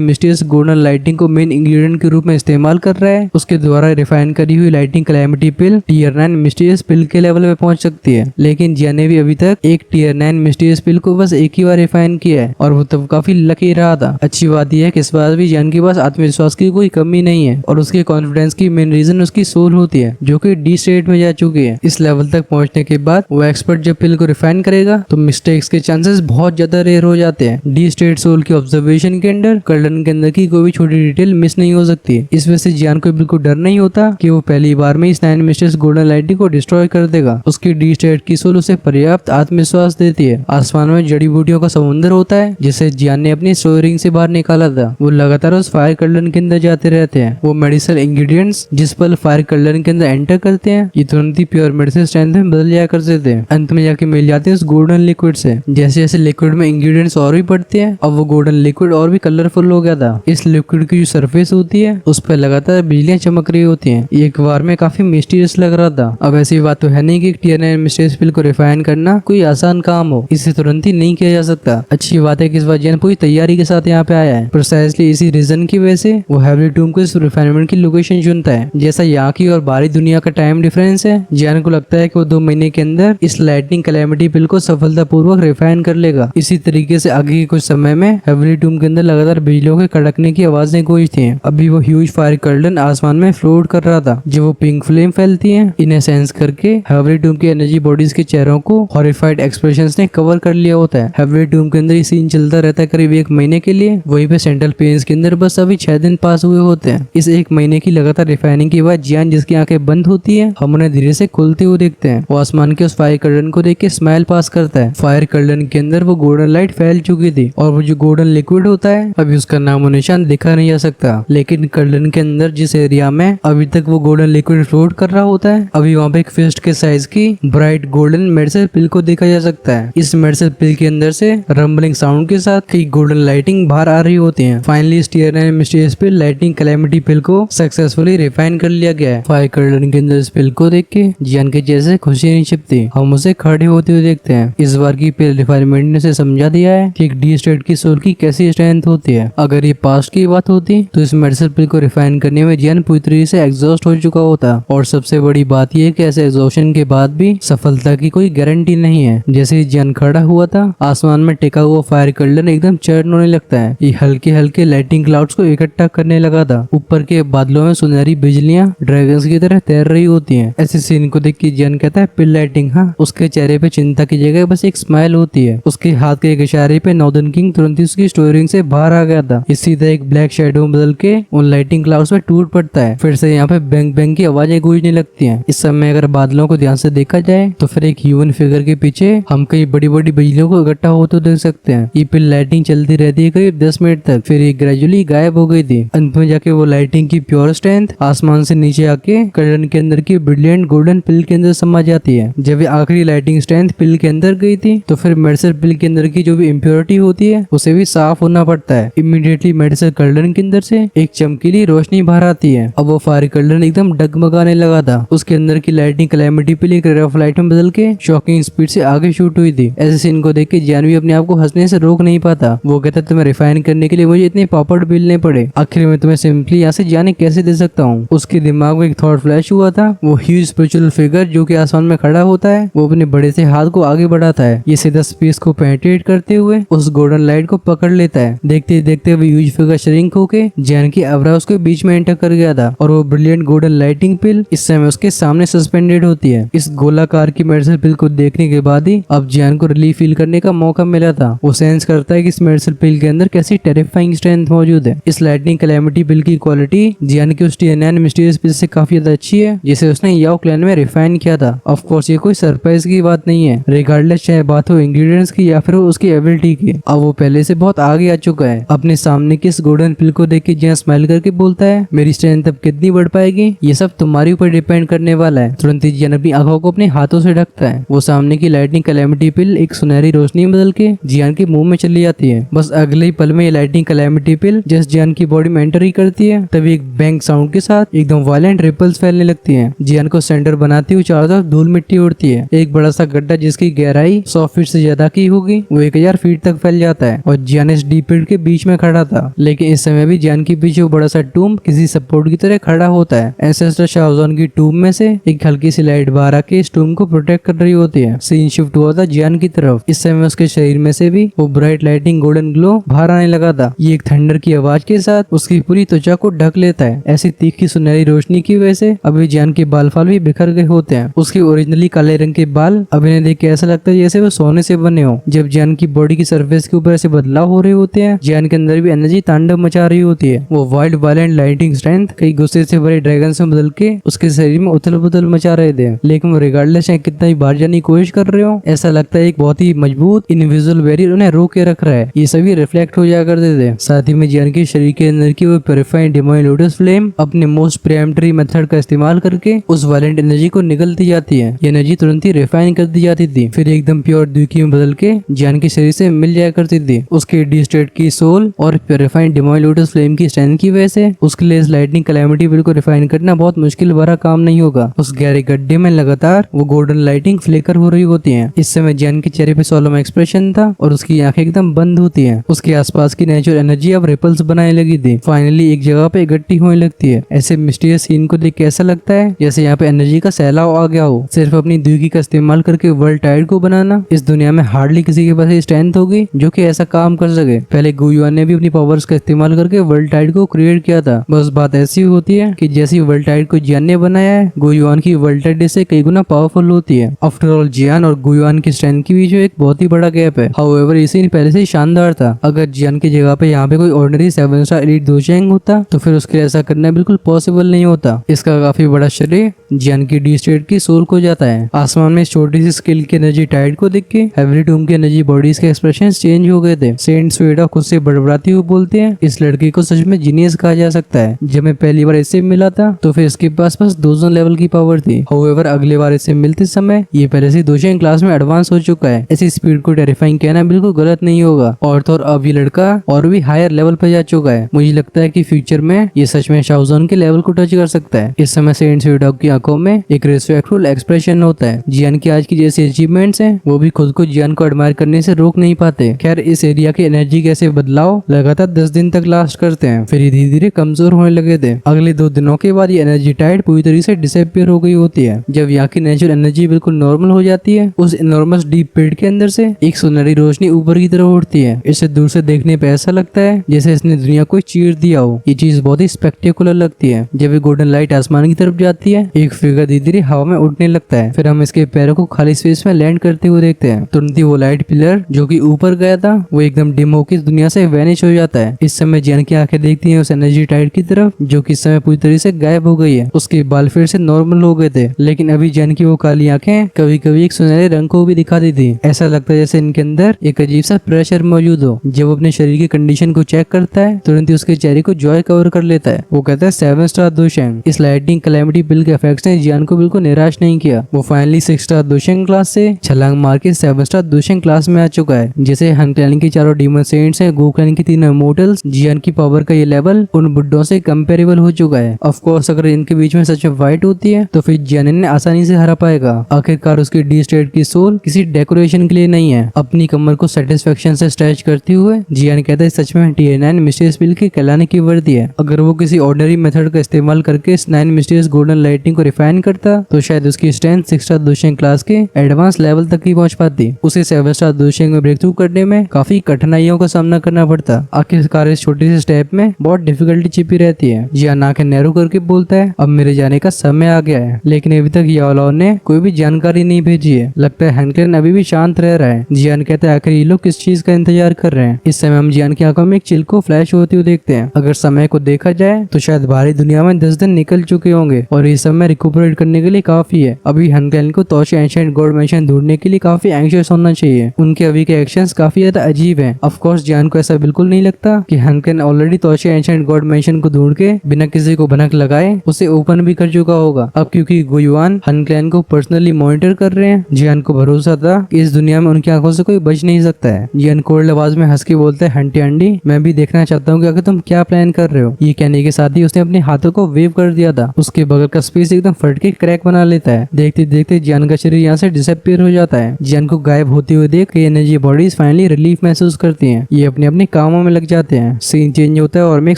मिस्टीरियस गोल्डन लाइटिंग को मेन इंग्रेडिएंट के रूप में इस्तेमाल कर रहा है, उसके द्वारा रिफाइन करी हुई लाइटिंग कैलेमिटी पिल टियर 9 मिस्टीरियस पिल के लेवल पे पहुंच सकती है। लेकिन जियान ने भी अभी तक एक टियर 9 मिस्टीरियस पिल को बस एक ही बार रिफाइन किया है और वो तब काफी लकी रहा था। अच्छी बात यह है कि इस बार भी जियान के पास आत्मविश्वास की कोई कमी नहीं है और उसके कॉन्फिडेंस की मेन रीजन उसकी सोल होती है, जो कि डी स्टेट में जा चुकी है। इस लेवल तक पहुंचने के बाद वो एक्सपर्ट जब पिल को रिफाइन करेगा तो मिस्टेक्स के चांसेस बहुत ज्यादा रेयर हो जाते हैं। डी स्टेट सोल की ऑब्जर्वेशन के अंदर कर्लन के अंदर की कोई भी छोटी डिटेल मिस नहीं हो सकती। इस वजह से जियान को बिल्कुल डर नहीं होता कि वो पहली बार में इस 9 मिस्टीरियस गोल्डन लाइटिंग को डिस्ट्रॉय कर देगा। उसकी डी स्टेट की सोल उसे पर्याप्त आत्मविश्वास देती है। आसमान में जड़ी बूटियों का समुद्र होता है जिसे जियान ने अपनी स्टोरिंग से बाहर निकाला था। वो लगातार उस फायर कर्लन के अंदर जाते रहते हैं। वो मेडिसिनल इंग्रेडिएंट्स जिस पल फायर कर्लन के अंदर एंटर करते हैं ये तुरंत ही प्योर मेडिसिन स्ट्रेंथ में बदल जाया करते थे। अंत में जाके मिल जाते हैं उस गोल्डन लिक्विड से। जैसे जैसे लिक्विड में इंग्रेडिएंट्स और भी बढ़ते हैं, अब वो गोल्डन लिक्विड और भी कलरफुल हो गया था। इस लिक्विड की जो सरफेस होती है उस पर लगातार बिजलियां चमक रही होती हैं। एक बार में काफी मिस्टीरियस लग रहा था। अब ऐसी बात तो है नहीं कि टियर 9 मिस्टीरियस पिल को रिफाइन करना कोई आसान काम हो, इसे तुरंत ही नहीं किया जा सकता। अच्छी बात है कि इस बार जियान पूरी तैयारी के साथ यहाँ पे आया है। प्रिसाइसली इसी रीजन की वजह से वो हेवली टूम को इस रिफाइनमेंट की लोकेशन चुनता है। जैसा यहाँ की और बाहरी दुनिया का टाइम डिफरेंस है, जियान को लगता है कि वो 2 महीने के अंदर इस लाइटनिंग कैलेमिटी पिल को सफलतापूर्वक रिफाइन कर लेगा। इसी तरीके से आगे के कुछ समय में हेवली टूम के अंदर लगातार बिजलियों के कड़कने की आवाजें गूंजती हैं। अभी वो ह्यूज फायर कर्लन आसमान में फ्लोट कर रहा था। जब वो पिंक फ्लेम फैलती है, इन्हें सेंस करके हेवली टूम की एनर्जी बॉडीज के चेहरों को हॉरिफाइड एक्सप्रेशंस ने कवर कर लिया होता है। हेवली टूम के अंदर ये सीन चलता रहता है करीब 1 महीने के लिए। वहीं पे सेंट्रल पेन्स के अंदर बस अभी 6 दिन पास हुए होते हैं। इस 1 महीने की लगातार रिफाइनिंग के बाद जियान जिसकी आंखें बंद होती है, हम उन्हें धीरे से खुलते हुए देखते हैं। वो आसमान के उस फायर कर्लन को देख के स्माइल पास करता है। फायर कर्लन के अंदर वो गोल्डन लाइट फैल चुकी थी और वो जो गोल्डन लिक्विड होता है अभी उसका नामो निशान दिखा नहीं जा सकता। लेकिन कर्लन के अंदर जिस एरिया में अभी तक वो गोल्डन लिक्विड फ्लोट कर रहा होता है, अभी वहाँ पे एक फिस्ट के साइज की ब्राइट गोल्डन मेडिसिन पिल को देखा जा सकता है। इस मेडिसिन पिल के अंदर से रंबलिंग साउंड के साथ कई गोल्डन लाइटिंग बाहर आ रही होती है। फाइनली इस टियर 9 मिस्टीरियस पिल लाइटिंग कैलेमिटी पिल को सक्सेसफुली रिफाइन कर लिया गया है। फायर कर्लन के अंदर इस पिल को देख के जियान के जैसे खुशी नहीं छिपती, हम उसे खड़े होते हुए देखते हैं। इस बार की पिल रिफाइनमेंट ने उसे समझा दिया है कि एक डी स्टेट की सोल की कैसी स्ट्रेंथ होती है। अगर ये पास्ट की बात होती तो इस मेडिसिन पिल को रिफाइन करने में जियान पूरी तरीके से एग्जॉस्ट हो चुका होता। और सबसे बड़ी बात यह कि ऐसे एग्जॉस्शन के बाद भी सफलता की कोई गारंटी नहीं है। जैसे ही जियान खड़ा हुआ था, आसमान में टिका हुआ फायर कर्लन एकदम चर्न होने लगता है। ये हल्के हल्के लाइटिंग क्लाउड्स को इकट्ठा करने लगा था। ऊपर के बादलों में सुनहरी बिजलियां ड्रैगन्स की तरह तैर रही होती हैं। ऐसे सीन को देख के जियान कहता है पिल लाइटिंग। हाँ, उसके चेहरे पे चिंता की जगह बस एक स्माइल होती है। उसके हाथ के एक इशारे पे नॉर्दर्न किंग तुरंत ही उसकी स्टोरिंग से बाहर आ गया था। इस सीधा एक ब्लैक शैडो बदल के उन लाइटिंग क्लाउड्स में टूट पड़ता है। फिर से यहाँ पे बैंग बैंग की आवाजें गूंजने लगती हैं। इस समय अगर बादलों को ध्यान से देखा जाए तो फिर एक ह्यूमन फिगर के पीछे हम कई बड़ी बड़ी बिजलियों को इकट्ठा होते देख सकते हैं। ये पिल लाइटिंग चलती रहती है करीब 10 मिनट तक, फिर ये ग्रेजुअली गायब हो गई थी। अंत में जाके वो लाइटिंग की प्योर स्ट्रेंथ आसमान से नीचे आके कर्लन के अंदर की ब्रिलियंट गोल्डन पिल के अंदर समा जाती है। जब ये आखिरी लाइटिंग स्ट्रेंथ पिल के अंदर गई थी तो फिर मेडिसिन पिल के अंदर की जो भी इम्प्योरिटी होती है उसे भी साफ होना पड़ता है। इमीडिएटली मेडिसिन कर्लन के अंदर से एक चमकीली रोशनी बाहर आती है। अब वो फायर कर्लन एकदम डगमगाने लगा था। उसके अंदर की लाइटिंग कैलेमिटी पिल एक रे ऑफ लाइट में बदल के शॉकिंग स्पीड से आगे शूट हुई थी। ऐसे सीन को देख के जियान भी अपने आप को हंसने से रोक नहीं पाता। वो कहता तुम्हें रिफाइन करने के लिए मुझे इतने पापड़ बेलने पड़े, आखिर में तुम्हें सिंपली यहाँ से जाने कैसे दे सकता हूँ। उसके दिमाग में एक थॉट फ्लैश हुआ था। वो ह्यूज स्पिरिचुअल फिगर जो कि आसमान में खड़ा होता है वो अपने बड़े से हाथ को आगे बढ़ाता है। ये सीधा स्पेस को पेनिट्रेट करते हुए उस गोल्डन लाइट को पकड़ लेता है। देखते देखते वो ह्यूज फिगर श्रिंक होके जियान की अवरा उसके बीच में एंटर कर गया था और वो ब्रिलियंट गोल्डन लाइटिंग पिल इस समय उसके सामने सस्पेंडेड होती है। इस गोलाकार की मेडिसिन पिल को देखने के बाद ही अब जियान को रिलीफ फील करने का मौका मिला था। वो सेंस करता है कि इस मेडिसिन पिल के अंदर कैसी टेरिफाइंग स्ट्रेंथ मौजूद है। इस लाइटनिंग कैलेमिटी पिल की क्वालिटी जियान की उस टियर 9 मिस्टीरियस पिल से काफी ज्यादा अच्छी है जिसे उसने याओ क्लैन में रिफाइन किया था। ऑफ कोर्स ये कोई सरप्राइज की बात नहीं है, रिगार्डलेस चाहे बात हो इंग्रेडिएंट्स की या फिर उसकी एबिलिटी की। अब वो पहले से बहुत आगे आ चुका है। अपने सामने की इस गोल्डन पिल को देख के जियान स्माइल करके बोलता है मेरी स्ट्रेंथ अब कितनी बढ़ पाएगी ये सब तुम्हारे ऊपर डिपेंड करने वाला है। तुरंत ही जियान अपनी आंखों को अपने हाथों से ढकता है। वो सामने की लाइटनिंग कैलेमिटी पिल एक सुनहरी रोशनी बदल के जियान के मुंह में चली जाती है। बस अगले ही पल में ये लाइटनिंग कैलेमिटी पिल जस्ट जियान की बॉडी में एंटर ही करती है, तभी एक बैंग साउंड के साथ एकदम वायलेंट रिपल्स फैलने लगती हैं। जियान को सेंटर बनाती हुई चारों तरफ धूल मिट्टी उड़ती है। एक बड़ा सा गड्ढा जिसकी गहराई 100 फीट से ज्यादा की होगी वो 1000 फीट तक फैल निकल जाता है और जियान इस डीप पिट के बीच में खड़ा था, लेकिन इस समय भी जियान के पीछे वो बड़ा सा टूम किसी सपोर्ट की तरह खड़ा होता है। एंसेस्टर शाओजॉन की टूम में से एक हल्की सी लाइट बाहर आके इस टूम को प्रोटेक्ट कर रही होती है। सीन शिफ्ट हुआ था जियान की तरफ। इस समय उसके शरीर में से भी वो ब्राइट लाइटिंग गोल्डन ग्लो बाहर आने लगा था। ये एक थंडर की आवाज के साथ उसकी पूरी त्वचा को ढक लेता है। ऐसी तीखी सुनहरी रोशनी की वजह से अभी जियान के बाल फाल भी बिखर गए होते हैं। उसके ओरिजिनली काले रंग के बाल अभी ने देख के ऐसा लगता है जैसे वो सोने से बने हो। जब जियान की बॉडी की सरफेस के ऊपर ऐसे बदलाव हो रहे होते हैं, जियान के अंदर भी एनर्जी तांडव मचा रही होती है। वो वाइल्ड वायलेंट लाइटिंग स्ट्रेंथ कई गुस्से से भरे ड्रैगन से बदल के उसके शरीर में उथल पुथल मचा रहे थे। लेकिन वो रिगार्डलेस है कितना ही बाहर जाने की कोशिश कर रहे हो, ऐसा लगता है एक बहुत ही मजबूत इनविजिबल बैरियर उन्हें रोक के रख रहा है। ये सभी रिफ्लेक्ट हो जाया करते थे। साथ ही में जियान के शरीर के अंदर की वो प्योरीफाइड डिवाइन लोटस फ्लेम अपने मोस्ट प्रिएम्पटरी मेथड का इस्तेमाल करके उस वायलेंट एनर्जी को निकलती जाती है। ये एनर्जी तुरंत ही रिफाइन कर दी जाती थी, फिर एकदम प्योर द्विकी में बदल के जियान के शरीर से मिल जाया करती थी। उसके डी स्टेट की सोल और प्योरीफाइड डिवाइन लोटस फ्लेम की स्ट्रेंथ की वजह से उसके लिए इस लाइटनिंग कैलेमिटी बिल को रिफाइन करना बहुत मुश्किल भरा काम नहीं होगा। उस गहरे गड्ढे में लगातार वो गोल्डन लाइटिंग फ्लेकर हो रही होती है। इस समय जियान के चेहरे पे सोलम एक्सप्रेशन था और उसकी आंखें एकदम बंद होती है। उसके आसपास की नेचुरल एनर्जी अब रिपल्स बनाने लगी थी, फाइनली एक जगह पे इकट्ठी होने लगती है। ऐसे मिस्टीरियस सीन को देख के ऐसा लगता है जैसे यहाँ पे एनर्जी का सैलाब आ गया हो। सिर्फ अपनी द्विकी का इस्तेमाल करके वर्ल्ड टाइड को बनाना इस दुनिया में हार्डली किसी के पास स्ट्रेंथ होगी जो कि ऐसा काम कर सके। पहले गुयुआन ने भी अपनी पावर्स का इस्तेमाल करके वर्ल्ड टाइड को क्रिएट किया था। बस बात ऐसी होती है कि जैसी वर्ल्ड टाइड को जियान ने बनाया है, गुयुआन की वर्ल्ड टाइड से कई गुना पावरफुल होती है। आफ्टर ऑल जियान और गुयुआन की स्ट्रेंथ के बीच में एक बहुत ही बड़ा गैप है। हाउएवर ये सीन पहले से ही शानदार था। अगर जियान की जगह पे यहाँ पे कोई ऑर्डिनरी 7 स्टार एलीट दोचेंग होता तो फिर उसके लिए ऐसा करना बिल्कुल पॉसिबल नहीं होता। इसका काफी बड़ा श्रेय जियान की डी स्टेट की सोल को जाता है। आसमान में छोटी सी स्किल की एनर्जी टाइड को देख के हेवरी टूम की एनर्जी बॉडीज के एक्सप्रेशन चेंज हो गए थे। सेंट स्वेडा खुद से बड़बड़ाती हुई बोलते हैं, इस लड़की को सच में जीनियस कहा जा सकता है। जब मैं पहली बार इससे मिला था तो फिर इसके पास बस 2 लेवल की पावर थी। हाउएवर अगले बार इससे मिलते समय ये पहले से दोचेंग क्लास में एडवांस हो चुका है। ऐसी स्पीड को टेरिफाइंग कहना बिल्कुल गलत नहीं होगा। और तो और अब ये लड़का और भी हायर लेवल पे जा चुका है। मुझे लगता है कि फ्यूचर में ये सच में शाओजॉन के लेवल को टच कर सकता है। इस समय सेंट स्वेडा की आंखों में एक रिस्पेक्टफुल एक्सप्रेशन होता है। जियान की आज की जैसी अचीवमेंट्स हैं वो भी खुद को जियान को एडमायर करने से रोक नहीं पाते। खैर इस एरिया की एनर्जी के ऐसे बदलाव लगातार 10 दिन तक लास्ट करते हैं, फिर धीरे धीरे कमजोर होने लगे थे। अगले 2 दिनों के बाद ये एनर्जी टाइड पूरी तरीके से डिसअपियर हो गई होती है। जब यहाँ की नेचुरल एनर्जी बिल्कुल नॉर्मल हो जाती है, उस इनॉर्मस डीप पिट के अंदर से एक सुनहरी रोशनी ऊपर की तरफ उठती है। इसे दूर से देखने पे ऐसा लगता है जैसे इसने दुनिया को चीर दिया हो। ये चीज बहुत ही स्पेक्टेकुलर लगती है। जब ये गोल्डन लाइट आसमान की तरफ जाती है, एक फिगर धीरे धीरे हवा में उठने लगता है। फिर हम इसके पैरों को खाली स्पेस में लैंड करते हुए देखते हैं। तुरंत ही वो लाइट पिलर जो कि ऊपर गया था वो एकदम डिम होकर दुनिया से वैनिश हो जाता है। इस समय जियान की आंखें देखती हैं उस एनर्जी टाइड की तरफ जो कि इस समय पूरी तरह से गायब हो गई है। उसके बाल फिर से नॉर्मल हो गए थे, लेकिन अभी जियान की वो काली आंखें कभी कभी एक सुनहरे रंग को भी दिखाती थी। ऐसा लगता है जैसे इनके अंदर एक अजीब सा प्रेशर मौजूद हो। जब अपने शरीर की कंडीशन को चेक करता है तुरंत ही उसके चेहरे को जॉय कवर कर लेता है। वो कहता है 7 स्टार दोशेंग। इस लाइटिंग कैलेमिटी पिल के इफेक्ट्स ने जियान को बिल्कुल निराश नहीं किया। वो फाइनली 6 स्टार दोशेंग क्लास से छलांग मार के 7 स्टार दोशेंग क्लास में आ चुका है। जैसे हन क्लैन की 4 डीमन सेंट्स हैं, गो क्लैन की 3 इमोर्टल्स, जियान की पावर का ये लेवल उन बुड्ढों से कंपेरेबल हो चुका है। ऑफ कोर्स अगर इनके बीच में सच में फाइट होती है तो फिर जियान ने आसानी से हरा पाएगा। आखिरकार उसकी डी स्टेट की सोल किसी डेकोरेशन के लिए नहीं है। अपनी कमर को सेटिस्फेक्शन से स्ट्रेच करते हुए जियान कहता है सच में TN9 मिस्टीरियस पिल के कहलाने की वर्दी है। अगर वो किसी ऑर्डिनरी मेथड का इस्तेमाल करके इस 9 मिस्टीरियस गोल्डन लाइटिंग को रिफाइन करता तो शायद उसकी स्ट्रेंथ 6 स्टार दोशेंग क्लास के एडवांस लेवल तक ही पहुंच पाती। उसे 7 स्टार दोशेंग में ब्रेक थ्रू करने में काफी कठिनाइयों का सामना करना पड़ता। आखिरकार इस छोटी सी स्टेप में बहुत डिफिकल्टी छिपी रहती है। जियान आंखें नैरो करके बोलता है अब मेरे जाने का समय आ गया है, लेकिन अभी तक याओलॉन ने कोई भी जानकारी नहीं भेजी है। लगता है हन क्लैन अभी भी शांत रह रहा है। जियान कहता है आखिर ये लोग किस चीज का इंतजार कर रहे हैं। इस समय हम जियान की आंखों में एक चिल को फ्लैश होती हुई देखते हैं। अगर समय को देखा जाए तो शायद बाहरी दुनिया में 10 दिन निकल चुके होंगे और ये समय रिकूपरेट करने के लिए काफी है। अभी हन क्लैन को तोशी एंशिएंट गॉड मैंशन ढूंढने के लिए काफी एंग्शियस होना चाहिए। उनके अभी के एक्शंस काफी ज्यादा अजीब हैं। ऑफ कोर्स जियान को ऐसा बिल्कुल नहीं लगता कि हन clan already Toshi ancient God mention को ढूंढ के बिना किसी को भनक लगाए उसे ओपन भी कर चुका होगा। अब क्योंकि गुयुआन हन क्लैन को पर्सनली मॉनिटर कर रहे हैं, जियान को भरोसा था कि इस दुनिया में उनकी आंखों से कोई बच नहीं सकता है। जियान कोल्ड आवाज में हंस के बोलता है हंटी अंडी मैं भी देखना चाहता हूँ कि आखिर तुम क्या प्लान कर रहे हो। ये कहने के साथ ही उसने अपने हाथों को वेव कर दिया था। उसके बगल का स्पेस एकदम फट के क्रैक बना लेता है। देखते देखते जियान का शरीर यहाँ से डिसअपियर हो जाता है। जियान को गायब होते हुए देख के energy bodies finally finally relief महसूस करती हैं। ये अपने अपने कामों में लग जाते हैं। सीन चेंज होता है और हमें एक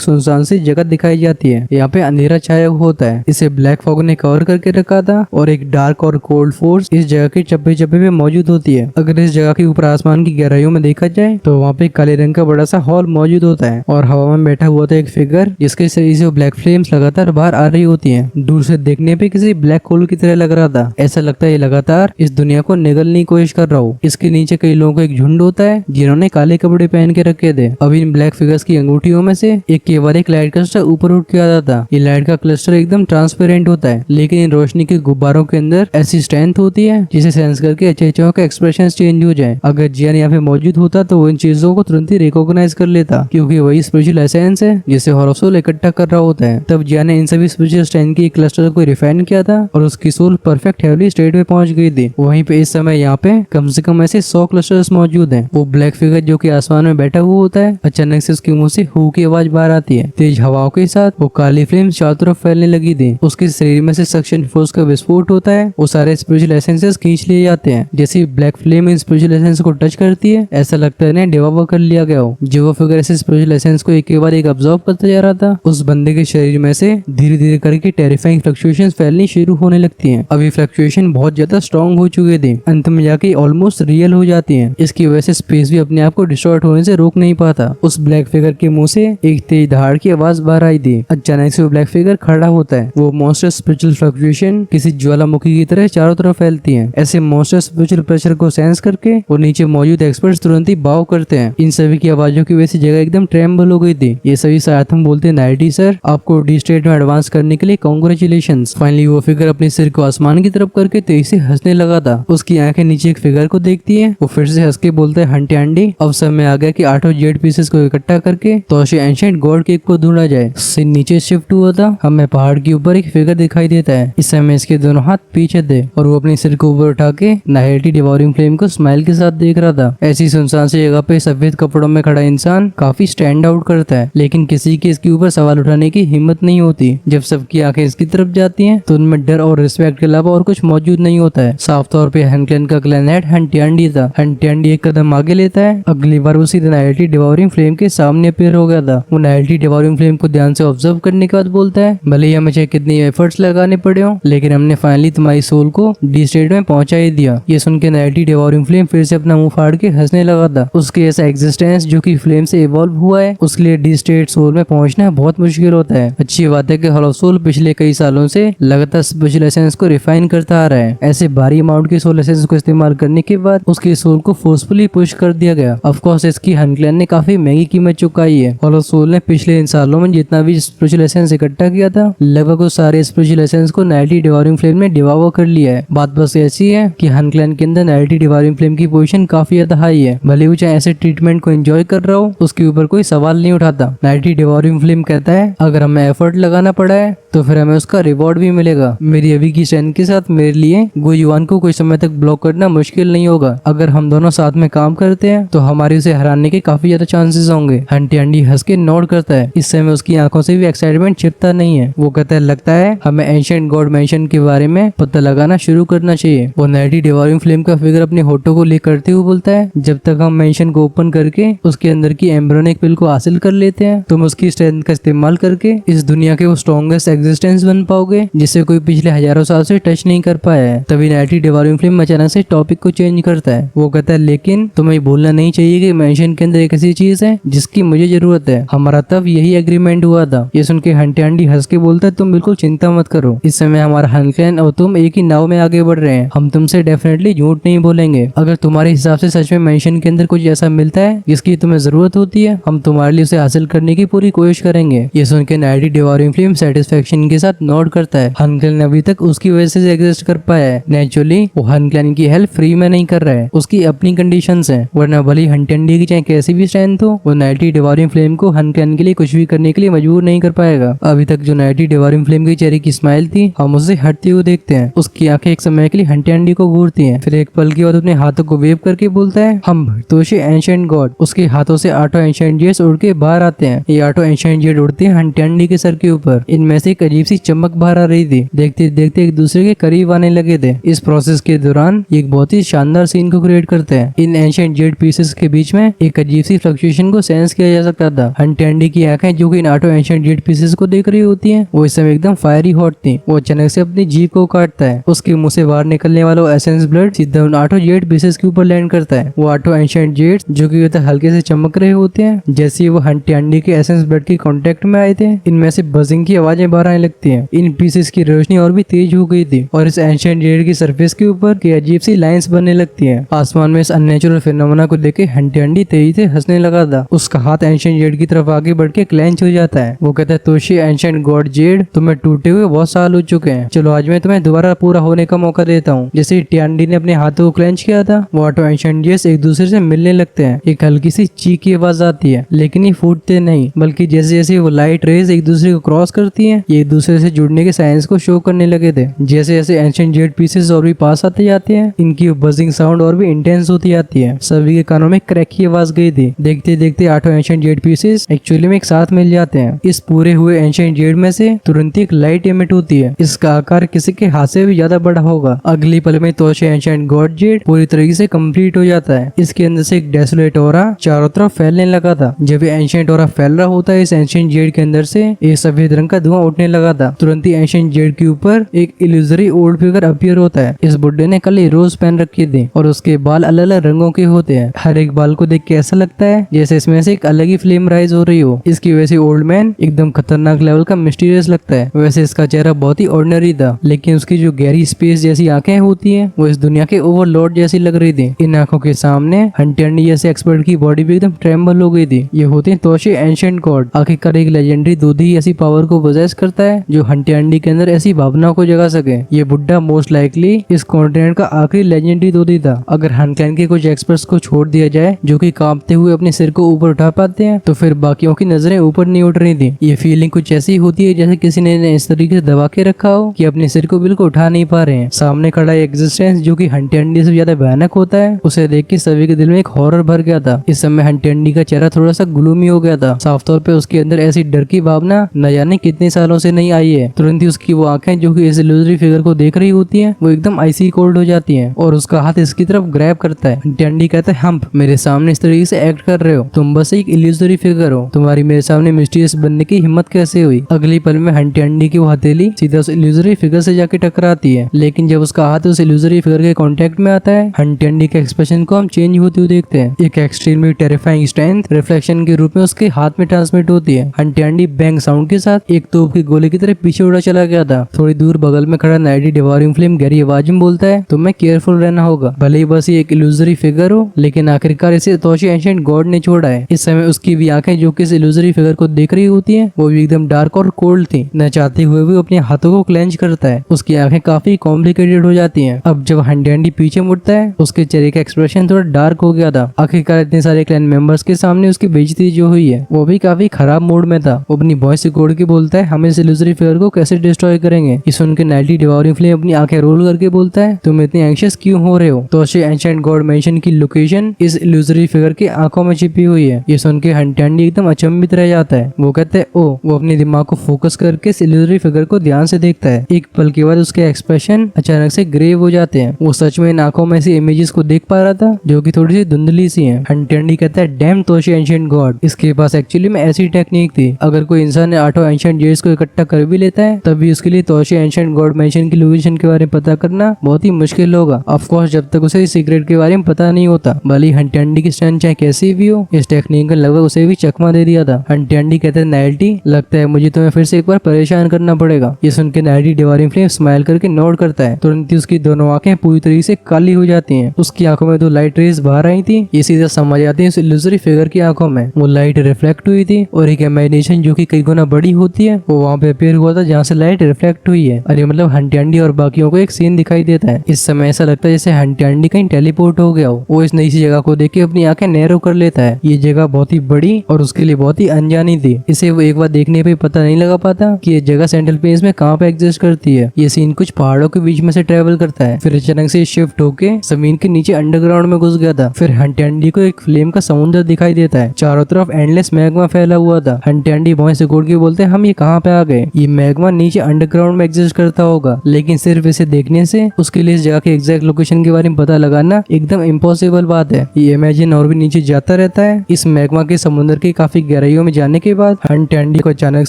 सुनसान सी जगह दिखाई जाती है। यहाँ पे अंधेरा छाया हुआ होता है। इसे ब्लैक फॉग ने कवर करके रखा था और एक डार्क और कोल्ड फोर्स इस जगह के चप्पे चप्पे पे मौजूद होती है। अगर इस जगह के ऊपर आसमान की गहराइयों में देखा जाए तो वहाँ पे काले रंग का बड़ा सा हॉल मौजूद होता है और हवा में बैठा हुआ था एक फिगर जिसके शरीर से ब्लैक फ्लेम्स लगातार बाहर आ रही होती हैं। दूर से देखने पे किसी ब्लैक होल की तरह लग रहा था। ऐसा लगता है ये लगातार इस दुनिया को निगलने की कोशिश कर रहा हो। इसके नीचे कई लोगों का एक झुंड होता है जिन्होंने काले कपड़े पहन के रखे थे। अब इन ब्लैक फिगर्स की अंगूठियों में से एक के बाद एक लाइट क्लस्टर ऊपर उठ के आता था। ये लाइट का क्लस्टर एकदम ट्रांसपेरेंट होता है, लेकिन इन रोशनी के गुब्बारों के अंदर ऐसी स्ट्रेंथ होती है जिसे सेंस करके चेहरों का एक्सप्रेशन चेंज हो जाए। अगर जियान यहाँ पे मौजूद होता तो वो इन चीजों को तुरंत ही रिकॉग्नाइज कर लेता, क्योंकि वही स्पेशल एसेंस है जिसे हॉलो सोल इकट्ठा कर रहा होता है। तब जियान ने इन सभी स्पेशल स्ट्रेंथ की क्लस्टर को रिफाइन किया था और उसकी सोल परफेक्ट हेवली स्टेट में पहुंच गई थी। वहीं पे इस समय यहाँ पे कम से कम ऐसे 100 क्लस्टर्स मौजूद हैं। वो ब्लैक फिगर जो कि आसमान में बैठा हुआ होता है, अचानक से उसके मुंह से हू की आवाज बाहर आती है। तेज हवाओं के साथ वो काली फ्लेम चारों तरफ फैलने लगी थी। उसके शरीर में से सक्शन फोर्स का विस्फोट होता है। वो सारे स्पिरिचुअल एसेंसेस खींच लिए जाते हैं। जैसे black flame in spiritual essence को टच करती है, ऐसा लगता है इन्हें डिवॉल्व कर लिया गया हो। जो वो फिगर ऐसे स्पिरिचुअल एसेंस को एक के बाद एक ऑब्जर्व करता जा रहा था, उस बंदे के शरीर में से धीरे धीरे करके टेरिफाइंग फ्लक्चुएशंस फैलनी शुरू होने लगती हैं। अभी फ्लक्चुएशन बहुत ज्यादा स्ट्रॉन्ग हो चुके थे, अंत में जाके ऑलमोस्ट रियल हो जाती हैं। इसकी वजह से स्पेस भी अपने आप को डिस्टॉर्ट होने से रोक नहीं पाता। उस ब्लैक फिगर के मुंह से एक तेज दहाड़ की आवाज बाहर आई थी। अचानक से वो ब्लैक फिगर खड़ा होता है। वो मॉन्स्टर स्पिरिचुअल फ्लक्चुएशन किसी ज्वालामुखी की तरह चारों तरफ फैलती हैं। ऐसे मॉन्स्टर स्पिरिचुअल प्रेशर को सेंस करके वो नीचे मौजूद एक्सपर्ट्स तुरंत ही बाव करते हैं। इन सभी की आवाजों की वजह से जगह एकदम ट्रेम्बल हो गई थी। ये सभी साथ हम बोलते हैं, नाइटी सर, आपको डी स्टेट में एडवांस करने के लिए कांग्रेचुलेशंस। फाइनली वो फिगर अपने सिर को आसमान की तरफ करके तेजी से हंसने लगा था। उसकी आंखें नीचे एक फिगर को देखती है। वो फिर से हंस के बोलता है, हंटी आंटी, अब समय आ गया कि 8 जेड पीसेस को इकट्ठा करके तोशे एंशिएंट गॉड केक को ढूंढा जाए। सीन नीचे शिफ्ट हुआ था। हमें पहाड़ के ऊपर एक फिगर दिखाई देता है। इस समय इसके दोनों हाथ पीछे थे और वो अपने सिर को ऊपर उठा के नाइटी डिवोरिंग फ्लेम को स्माइल के साथ देख रहा था। ऐसी सुनसान सी जगह पे सफेद कपड़ों में खड़ा इंसान काफी स्टैंड आउट करता है, लेकिन किसी की इसके ऊपर सवाल उठाने की हिम्मत नहीं होती। जब सबकी आंखें इसकी तरफ जाती हैं तो उनमें डर और रिस्पेक्ट के अलावा और कुछ मौजूद नहीं होता है। साफ तौर पे हनक्लेन का क्लैन हेड हंटियांडी था। हंटियांडी एक कदम आगे लेता है। अगली बार वो सीधे नाइटी डिवोरिंग फ्लेम के सामने अपेयर हो गया था। वो नाइटी डिवोरिंग फ्लेम को ध्यान से ऑब्जर्व करने के बाद बोलता है, भले ही हमें चाहे कितनी एफर्ट्स लगाने पड़े हो, लेकिन हमने फाइनली तुम्हारी सोल को डी स्टेट में पहुंचा ही दिया। ये सुन के नाइटी डिवोरिंग फ्लेम फिर से अपना मुंह फाड़ के हंसने लगा था। उसके ऐसा एग्जिस्टेंस जो कि फ्लेम से इवॉल्व हुआ है, उसके लिए डी स्टेट सोल में पहुंचना बहुत मुश्किल होता है। अच्छी बात है कि हॉलो सोल पिछले कई सालों से लगातार स्पेशल एसेंस को रिफाइन करता आ रहा है। ऐसे भारी अमाउंट के सोल एसेंस को इस्तेमाल करने के बाद उसकी सोल को फोर्सफुली पुश कर दिया गया। ऑफ कोर्स इसकी हनक्लेन ने काफी महंगी कीमत चुकाई है। हॉलो सोल ने पिछले इन सालों में जितना भी स्पिरिचुअल एसेंस इकट्ठा किया था, लगभग उस सारे स्पिरिचुअल एसेंस को नाइटी डिवोरिंग फ्लेम ने डिवोर कर लिया है। बात बस ऐसी है कि हनक्लेन के अंदर नाइटी डिवोरिंग फ्लेम की पोजीशन काफी ज्यादा हाई है। भले वो चाहे ऐसे ट्रीटमेंट को एंजॉय कर रहा हो, उसके ऊपर कोई सवाल नहीं उठाता। नाइटी डिवोरिंग फ्लेम कहता है, अगर हमें एफर्ट लगाना पड़ा है तो फिर हमें उसका रिवॉर्ड भी मिलेगा। मेरी अभी की स्ट्रेंथ के साथ मेरे लिए गुयुआन को कुछ समय तक ब्लॉक करना मुश्किल नहीं होगा। अगर हम दोनों साथ में काम करते हैं तो हमारे उसे हराने के काफी ज्यादा चांसेस होंगे। हंटी हंस के नोट करता है। इस समय उसकी आंखों से भी एक्साइटमेंट छिपता नहीं है। वो कहता है, लगता है हमें एंशिएंट गॉड मेंशन के बारे में पता लगाना शुरू करना चाहिए। वो नाइटी डिवोरिंग फ्लेम का फिगर अपने होठों को लिक करते हुए बोलता है, जब तक हम मेंशन को ओपन करके उसके अंदर की एम्ब्रियोनिक पिल को हासिल कर लेते हैं, तुम उसकी स्ट्रेंथ का इस्तेमाल करके इस दुनिया के वो स्ट्रॉन्गेस्ट एग्जिस्टेंस बन पाओगे जिसे कोई पिछले हजारों साल से टच नहीं कर पाया है। तभी नाइटी डिवोरिंग फ्लेम अचानक से टॉपिक को चेंज करता है। वो कहता है, लेकिन तुम्हें भूलना नहीं चाहिए कि मेंशन के अंदर एक ऐसी चीज है जिसकी मुझे जरूरत है। हमारा तब यही एग्रीमेंट हुआ था। ये सुन के हंटी हंस के बोलता है, तुम बिल्कुल चिंता मत करो। इस समय हमारा हनक्लेन और तुम एक ही नाव में आगे बढ़ रहे हैं। हम तुमसे डेफिनेटली झूठ नहीं बोलेंगे। अगर तुम्हारे हिसाब से सच में मेंशन के अंदर कुछ ऐसा मिलता है जिसकी तुम्हें जरूरत होती है, हम तुम्हारे लिए उसे हासिल करने की पूरी कोशिश करेंगे। ये सुन के नाइटी डिवोरिंग फ्लेम सेटिस्फेक्शन के साथ नोट करता है। हनक्लेन अभी तक उसकी वजह से एग्जिस्ट कर पाया है। नेचुरली वो हनक्लेन की हेल्प फ्री में नहीं कर रहा है, उसकी अपनी कंडीशंस हैं। वरना भली हंटी की चाहे कैसी भी स्ट्रेंथ हो, वो नाइटी डिवोरिंग फ्लेम को हनक्लेन के लिए कुछ भी करने के लिए मजबूर नहीं कर पाएगा। अभी तक जो नाइटी डिवोरिंग फ्लेम की चेहरे की स्माइल थी, हम उसे हटते हुए देखते हैं। उसकी आंखें एक समय के लिए हंटी को घूरती हैं। फिर एक पल के बाद अपने हाथों को वेव करके बोलता है, हम भर्तोशे एंशिएंट गॉड। उसके हाथों से 8 एंशिएंट जेट्स उड़ के बाहर आते हैं। ये 8 एंशिएंट जेट उड़ते हैं हंटी के सर के ऊपर। इनमें से एक अजीब सी चमक बाहर आ रही थी। देखते देखते एक दूसरे के करीब आने लगे थे। इस प्रोसेस के दौरान एक बहुत ही शानदार सीन को क्रिएट करते हैं। इन एंशिएंट एंशिएंट जेड पीसेस के बीच में एक अजीब सी फ्लक्चुएशन को सेंस किया जा सकता था। हंटी एंडी की आंखें जो कि इन 8 एंशिएंट जेड पीसेस को देख रही होती हैं, वो इस समय एकदम फायरी हॉट थी। वो अचानक से अपनी जीभ को काटता है। उसके मुंह से बाहर निकलने वाला एसेंस ब्लड सीधा उन 8 जेड पीसेस के ऊपर लैंड करता है। वो 8 एंशिएंट जेड जो कि हल्के से चमक रहे होते हैं। जैसे ही वो हंटी एंडी के एसेंस ब्लड के कांटेक्ट में आए थे, इनमें से बजिंग की आवाजें बाहर आने लगती हैं। इन पीसेस की रोशनी और भी तेज हो गई थी और इस एंशिएंट जेड की सरफेस के ऊपर की अजीब सी लाइंस बनने लगती हैं। आसमान में इस अननेचुरल फिनोमेना को देख के हंटी एंडी तेजी से हंसने लगा था। उसका हाथ एंशिएंट जेड की तरफ आगे बढ़ के क्लेंच हो जाता है। वो कहता है, तोशी एंशिएंट गॉड जेड, तुम्हें टूटे हुए बहुत साल हो चुके हैं, चलो आज मैं तुम्हें दोबारा पूरा होने का मौका देता हूँ। जैसे ही टियांडी ने अपने हाथों को क्लेंच किया था, वो 8 एंशिएंट जेड्स एक दूसरे से मिलने लगते हैं। एक हल्की सी चीख की आवाज आती है, लेकिन ये फूटते नहीं, बल्कि जैसे जैसे वो लाइट रेज एक दूसरे को क्रॉस करती हैं, ये एक दूसरे से जुड़ने के साइंस को शो करने लगे थे। जैसे जैसे एंशिएंट जेड पीसेस और भी पास आते जाते हैं, इनकी बजिंग साउंड और भी इंटेंस होती जाती है। सभी के कानों में क्रैक की आवाज गई थी। देखते देखते 8 एंशिएंट जेड पीसेस एक्चुअली में एक साथ मिल जाते हैं। इस पूरे हुए एंशिएंट जेड में से तुरंत ही एक लाइट एमिट होती है। इसका आकार किसी के हाथ से भी ज्यादा बड़ा होगा। अगली पल में तोशी एंशिएंट गॉड जेड पूरी तरीके से कंप्लीट हो जाता है। इसके अंदर से एक डेसोलेट ऑरा चारों तरफ फैलने लगा था। जब ये एंशिएंट ऑरा फैल रहा होता है, इस एंशिएंट जेड के अंदर से एक सफेद रंग का धुआं उठने लगा था। तुरंत ही एंशिएंट जेड के ऊपर एक इल्यूजरी ओल्ड फिगर अपीयर होता है। इस बुड्ढे ने कल रोज पहन रखी थी और उसके बाल अलग अलग रंगों के होते हैं। हर एक बाल को देख के ऐसा लगता है जैसे इसमें से एक अलग ही फ्लेम राइज हो रही हो। इसकी वजह से ओल्ड मैन एकदम खतरनाक लेवल का मिस्टीरियस लगता है। वैसे इसका चेहरा बहुत ही ऑर्डिनरी था, लेकिन उसकी जो गहरी स्पेस जैसी आंखें होती हैं, वो इस दुनिया के ओवरलॉर्ड जैसी लग रही थी। इन आंखों के सामने हंटी एंडी जैसे एक्सपर्ट की बॉडी भी एकदम ट्रेम्बल हो गई थी। ये होते हैं तोशी एंशिएंट गॉड। आखिरकार एक लेजेंडरी दूध ही ऐसी पावर को पोजेस करता है जो हंटी एंडी के अंदर ऐसी भावनाओं को जगा सके। ये बुड्ढा मोस्ट लाइकली इस कॉन्टिनेंट का आखिरी लेजेंडरी दूधी था। अगर हनकैन के कुछ एक्सपर्ट्स को छोड़ दिया जाए जो कि कांपते हुए अपने सिर को ऊपर उठा पाते हैं, तो फिर बाकियों की नजरें ऊपर नहीं उठ रही थी। ये फीलिंग कुछ ऐसी होती है जैसे किसी ने इन्हें इस तरीके से दबा के रखा हो कि अपने सिर को बिल्कुल उठा नहीं पा रहे हैं। सामने खड़ा एग्जिस्टेंस जो कि हंटी एंडी से ज्यादा भयानक होता है, उसे देख के सभी के दिल में एक हॉरर भर गया था। इस समय हंटी एंडी का चेहरा थोड़ा सा ग्लूमी हो गया था। साफ तौर पे उसके अंदर ऐसी डर की भावना न जाने कितने सालों से नहीं आई है। तुरंत ही उसकी वो आंखें जो कि इस इल्यूजरी फिगर को देख रही होती हैं, वो एकदम आइसी कोल्ड हो जाती हैं और उसका हाथ इसकी तरफ ग्रैब करता है। हंटी एंडी कहता है, हम्प, मेरे सामने इस तरीके से एक्ट कर रहे हो, तुम बस एक इल्यूजरी फिगर हो, तुम्हारी मेरे सामने मिस्टीरियस बनने की हिम्मत कैसे हुई। अगली पल में हंटी एंडी की वो हथेली सीधा उस इल्यूजरी फिगर से जाके टकराती है, लेकिन जब उसका हाथ उस इल्यूजरी फिगर के कांटेक्ट में आता है, हंटी एंडी के एक्सप्रेशन को हम चेंज होते हुए देखते हैं। एक एक्सट्रीमली टेरिफाइंग स्ट्रेंथ रिफ्लेक्शन के रूप में उसके हाथ में ट्रांसमिट होती है। हंटी एंडी बैंग साउंड के साथ एक तोप की गोली की तरह पीछे उड़ा चला गया था। थोड़ी दूर बगल में खड़ा नाइटी डिवॉरिंग फ्लेम गहरी आवाज में बोलता है, तुम्हें केयरफुल रहना होगा, भले ही बस ये एक इल्यूजरी फिगर हो, लेकिन आखिरकार इसे तोशी एंशिएंट गॉड ने छोड़ा है। इस समय उसकी भी आंखें जो कि इस इल्यूजरी फिगर को देख रही होती हैं, वो भी एकदम डार्क और कोल्ड थी। न चाहते हुए भी अपने हाथों को क्लेंच करता है। उसकी आंखें काफी कॉम्प्लिकेटेड हो जाती हैं। अब जब हंटी एंडी पीछे मुड़ता है, उसके चेहरे का एक्सप्रेशन थोड़ा डार्क हो गया था। आखिरकार इतने सारे क्लैन मेंबर्स के सामने उसकी बेइज्जती जो हुई है, वो भी काफी खराब मूड में था। वो अपनी वॉइस रिकॉर्ड के बोलता है, हम इस इल्यूजरी फिगर को कैसे डिस्ट्रॉय करेंगे। ये सुन के नाइटी डिवॉरिंग फ्लेम अपनी आंखें रोल करके बोलता है, तुम इतने एंशियस क्यों हो रहे हो। तोशी एंशिएंट गॉड मेंशन की लोकेशन इस इल्यूजरी फिगर की आंखों में छिपी हुई है। ये सुन के हंटी एंडी एकदम अचंभित रह जाता है। वो कहते हैं, ओ। वो अपने दिमाग को फोकस करके इस इल्यूजरी फिगर को ध्यान से देखता है। एक पल के बाद उसके एक्सप्रेशन अचानक से ग्रेव हो जाते हैं। वो सच में इन आंखों में ऐसी इमेजेस को देख पा रहा था जो कि थोड़ी सी धुंधली सी हैं। हंटी एंडी कहता है, डैम तोशी एंशिएंट गॉड, इसके पास एक्चुअली में ऐसी टेक्निक थी। अगर कोई इंसान 8 एंशिएंट जेड्स को इकट्ठा कर भी लेता है, तब भी उसके लिए तोशी एंशिएंट गॉड मेंशन की लोकेशन के बारे में पता करना बहुत ही मुश्किल होगा। ऑफ कोर्स जब तक उसे सीक्रेट के बारे में पता नहीं होता। भले ही हंटी एंडी की स्ट्रेंथ चाहे कैसी भी हो, इस टेक्निक ने लगभग उसे भी चकमा दे दिया था। हंटी एंडी कहते हैं, नाइटी, लगता है मुझे तुम्हें फिर से एक बार परेशान करना पड़ेगा। ये सुन के नाइटी डिवॉरिंग फ्लेम स्माइल करके नोट करता है। तुरंत ही उसकी दोनों आंखें पूरी तरीके से काली हो जाती हैं। उसकी आंखों में 2 लाइट रेज बाहर आई थी। ये सीधा समझ आती है उस इल्यूजरी फिगर की आंखों में। वो लाइट रिफ्लेक्ट हुई थी और एक इमेजिनेशन जो कि कई गुना बड़ी होती है, वो वहाँ पे अपीयर हुआ था जहाँ से लाइट रिफ्लेक्ट हुई है। अरे मतलब हंटी एंडी और बाकियों को एक सीन दिखाई देता है। इस समय ऐसा लगता है जैसे हंटी एंडी कहीं टेलीपोर्ट हो गया हो। वो इस नई सी जगह को देख के अपनी आंखें नैरो कर लेता है। ये जगह बहुत ही बड़ी और उसके लिए बहुत ही अनजानी थी। इसे वो एक बार देखने पे पता नहीं लगा पाता कि ये जगह सेंट्रल पेस में कहाँ पे एग्जिस्ट करती है। ये सीन कुछ पहाड़ों के बीच में से ट्रेवल करता है, फिर अचानक से शिफ्ट होके जमीन के नीचे अंडरग्राउंड में घुस गया था। फिर हंटी एंडी को एक फ्लेम का समुद्र दिखाई देता है। चारों तरफ एंडलेस मैग्मा फैला हुआ था। हंटी एंडी वॉइस से घोड़ के बोलते हैं, हम ये कहाँ पे आ गए। ये मैग्मा नीचे अंडरग्राउंड में एग्जिस्ट करता होगा, लेकिन सिर्फ इसे देखने से उसके लिए इस जगह के एग्जैक्ट लोकेशन के बारे में पता लगाना एकदम इम्पॉसिबल इम्पॉसिबल बात है। ये इमेजिन और भी नीचे जाता रहता है। इस मैग्मा के समुद्र की काफी गहराइयों में जाने के बाद हंट एंडी को अचानक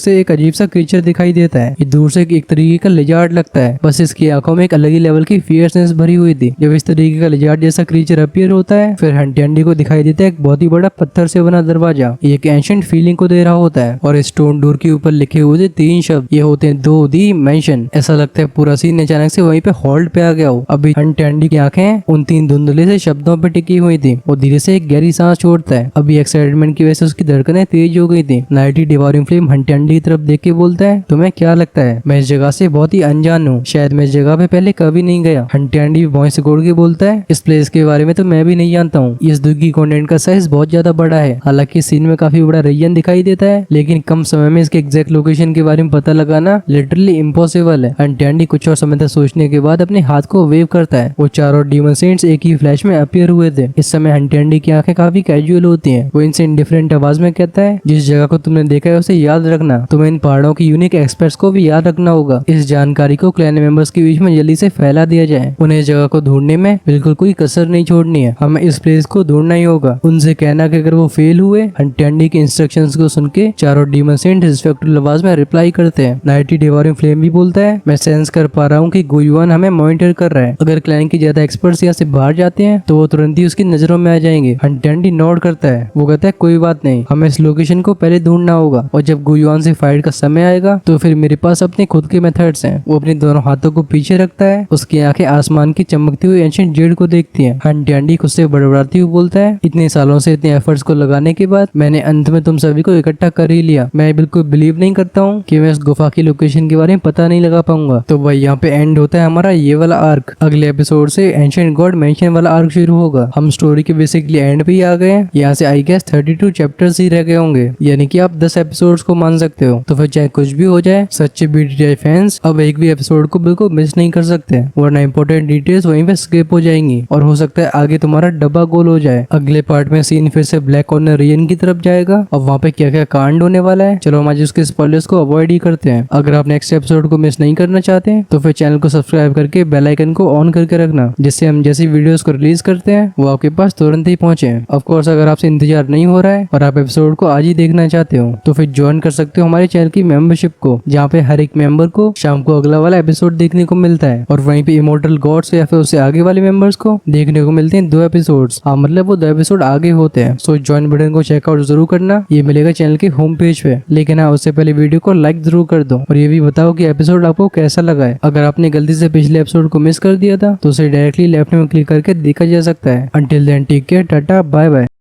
से एक अजीब सा क्रीचर दिखाई देता है। ये दूर से एक तरीके का लिजार्ड लगता है, बस इसकी आंखों में एक अलग ही लेवल की फियरनेस भरी हुई थी। जब इस तरीके का लिजार्ड जैसा क्रीचर अपीयर होता है, फिर हंट एंडी को दिखाई देता है एक बहुत ही बड़ा पत्थर से बना दरवाजा। ये एक एंशिएंट फीलिंग को दे रहा होता है और स्टोन डोर के ऊपर लिखे हुए 3 शब्द, ये होते हैं दो दी मेंशन। ऐसा लगता है पूरा सीन अचानक से वहीं पे हॉल्ट पे आ गया हो। अभी हंट एंडी की आंखें उन 3 धुंधले से शब्दों पे टिकी हुई थी। वो धीरे से एक गहरी सांस छोड़ता है। अभी एक्साइटमेंट की वजह से उसकी धड़कनें तेज हो गई थी। नाइटी डिवॉरिंग फ्लेम हंट एंडी की तरफ देख के बोलता है, तुम्हें क्या लगता है मैं इस जगह से बहुत ही अनजान हूँ? शायद मैं इस जगह पे पहले कभी नहीं गया। हंट एंडी वॉइस गोड़ के बोलता है, इस प्लेस के बारे में तो मैं भी नहीं जानता हूँ। इस दुख की कंटेंट का साइज बहुत ज्यादा बड़ा है। हालांकि सीन में काफी बड़ा रीजन दिखाई देता है, लेकिन कम समय में इसके एग्जैक्ट लोकेशन के बारे में पता लगाना लिटरली इम्पॉसिबल है। हंट एंडी कुछ और समय तक सोचने के बाद अपने हाथ को वेव करता है। वो चारों डीमन सेंट्स एक ही फ्लैश में अपीयर हुए थे। इस समय हंट एंडी की आंखें काफी कैजुअल होती हैं। वो इनसे इंडिफरेंट आवाज में कहता है, जिस जगह को तुमने देखा है उसे याद रखना। तुम्हें इन पहाड़ों की यूनिक एक्सपर्ट्स को भी याद रखना होगा। इस जानकारी को क्लैन मेंबर्स के बीच में जल्दी से फैला दिया जाए। उन्हें इस जगह को ढूंढने में बिल्कुल कोई कसर नहीं छोड़नी है। हमें इस प्लेस को ढूंढना ही होगा। उनसे कहना कि अगर वो फेल हुए। हंट एंडी के इंस्ट्रक्शंस को सुन के चारों डीमन सेंट रिस्पेक्टफुल आवाज में रिप्लाई करते हैं। नाइटी डिवॉरिंग फ्लेम भी बोलता है, मैं सेंस कर पा रहा हूँ कि गुयुआन हमें मॉनिटर कर रहा है। अगर क्लैन की ज्यादा एक्सपर्ट्स यहाँ से बाहर जाते हैं तो वो तुरंत ही उसकी नजरों में आ जाएंगे। हंट एंडी नोट करता है। वो कहता है, कोई बात नहीं, हमें इस लोकेशन को पहले ढूंढना होगा और जब गुयुआन से फाइट का समय आएगा तो फिर मेरे पास अपने खुद के मेथड्स हैं। वो अपने दोनों हाथों को पीछे रखता है। उसकी आंखें आसमान की चमकती हुई एंशिएंट जेड को देखती हैं। हंट एंडी खुद से बड़बड़ाती हुई बोलता है, इतने सालों से इतने एफर्ट्स को लगाने के बाद मैंने अंत में तुम सभी को इकट्ठा कर ही लिया। मैं बिल्कुल बिलीव नहीं करता हूँ कि मैं इस गुफा की लोकेशन के बारे में पता नहीं लगा पाऊंगा। तो भाई यहाँ पे एंड होता है हमारा ये वाला आर्क। अगले एपिसोड से एंशिएंट गॉड मेंशन वाला आर्क शुरू होगा। हम स्टोरी के बेसिकली एंड पे ही आ गए हैं। यहाँ से आई गेस 32 चैप्टर्स ही रह गए होंगे, यानी कि आप 10 एपिसोड्स को मान सकते हो। तो फिर चाहे कुछ भी हो जाए, सच्चे बीटीआई फैंस अब एक भी एपिसोड को बिल्कुल मिस नहीं कर सकते, वरना इंपॉर्टेंट डिटेल्स वहीं पे स्किप हो जाएंगी और हो सकता है आगे तुम्हारा डब्बा गोल हो जाए। अगले पार्ट में सीन फिर से ब्लैक कॉर्नर रीजन की तरफ जाएगा और वहाँ पे क्या क्या कांड होने वाला है। चलो हम आज उसके स्पॉयलर्स को अवॉइड ही करते हैं। अगर आप नेक्स्ट एपिसोड को मिस नहीं करना चाहते तो फिर चैनल को सब्सक्राइब करके बेल आइकन को ऑन करके रखना, जिससे हम जैसी वीडियोस को रिलीज करते हैं वो आपके पास तुरंत ही पहुंचे। ऑफ कोर्स अगर आपसे इंतजार नहीं हो रहा है और आप एपिसोड को आज ही देखना चाहते हो तो फिर ज्वाइन कर सकते हो हमारे चैनल की मेंबरशिप को, जहाँ पे हर एक मेंबर को शाम को अगला वाला एपिसोड देखने को मिलता है और वहीं पे इमोर्टल गॉड्स या फिर उससे आगे वाले मेंबर्स को देखने को मिलते हैं 2 एपिसोड्स। हाँ, मतलब वो 2 एपिसोड आगे होते हैं। सो ज्वाइन बटन को चेकआउट जरूर करना, ये मिलेगा चैनल के होम पेज पे। लेकिन हाँ, उससे पहले वीडियो को लाइक जरूर कर दो और ये भी बताओ कि एपिसोड आपको कैसा लगा है। अगर आपने गलती से पिछले एपिसोड को मिस कर दिया था तो उसे डायरेक्टली लेफ्ट में क्लिक करके देखा जा सकता है। Until then take care, tata, bye bye.